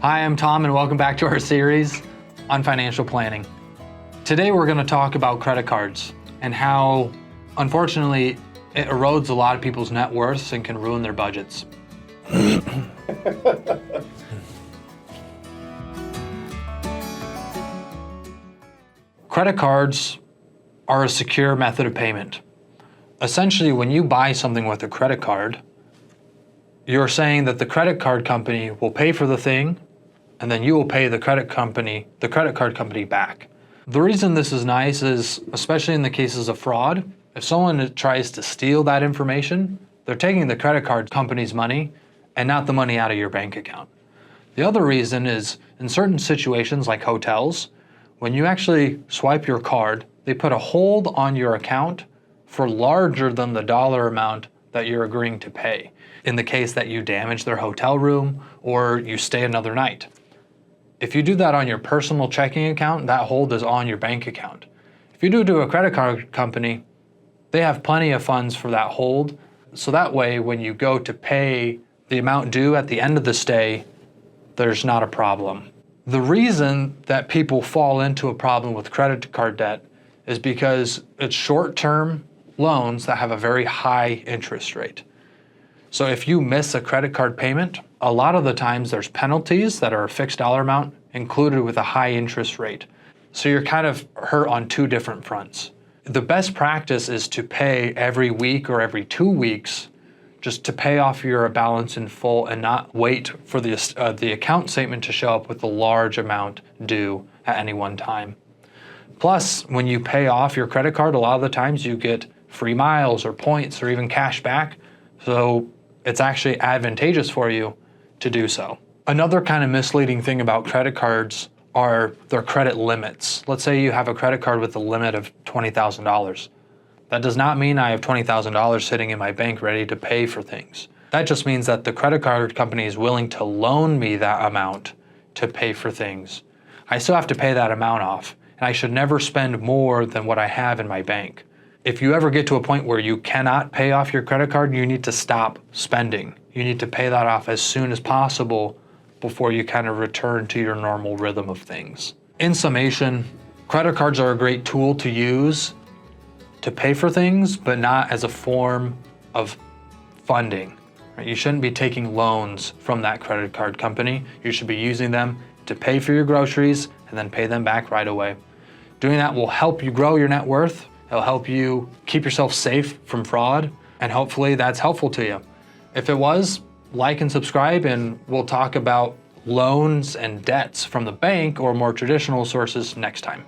Hi, I'm Tom and welcome back to our series on financial planning. Today we're going to talk about credit cards and how, unfortunately, it erodes a lot of people's net worths and can ruin their budgets. Credit cards are a secure method of payment. Essentially, when you buy something with a credit card, you're saying that the credit card company will pay for the thing, and then you will pay the credit card company back. The reason this is nice is, especially in the cases of fraud, if someone tries to steal that information, they're taking the credit card company's money and not the money out of your bank account. The other reason is, in certain situations like hotels, when you actually swipe your card, they put a hold on your account for larger than the dollar amount that you're agreeing to pay, in the case that you damage their hotel room or you stay another night. If you do that on your personal checking account, that hold is on your bank account. If you do it to a credit card company, they have plenty of funds for that hold, so that way when you go to pay the amount due at the end of the stay, there's not a problem. The reason that people fall into a problem with credit card debt is because it's short-term loans that have a very high interest rate. So if you miss a credit card payment, a lot of the times there's penalties that are a fixed dollar amount included with a high interest rate. So you're kind of hurt on two different fronts. The best practice is to pay every week or every 2 weeks just to pay off your balance in full and not wait for the account statement to show up with a large amount due at any one time. Plus, when you pay off your credit card, a lot of the times you get free miles or points or even cash back. So it's actually advantageous for you to do so. Another kind of misleading thing about credit cards are their credit limits. Let's say you have a credit card with a limit of $20,000. That does not mean I have $20,000 sitting in my bank ready to pay for things. That just means that the credit card company is willing to loan me that amount to pay for things. I still have to pay that amount off, and I should never spend more than what I have in my bank. If you ever get to a point where you cannot pay off your credit card, you need to stop spending. You need to pay that off as soon as possible before you kind of return to your normal rhythm of things. In summation, credit cards are a great tool to use to pay for things, but not as a form of funding. You shouldn't be taking loans from that credit card company. You should be using them to pay for your groceries and then pay them back right away. Doing that will help you grow your net worth. It'll help you keep yourself safe from fraud, and hopefully that's helpful to you. If it was, like and subscribe, and we'll talk about loans and debts from the bank or more traditional sources next time.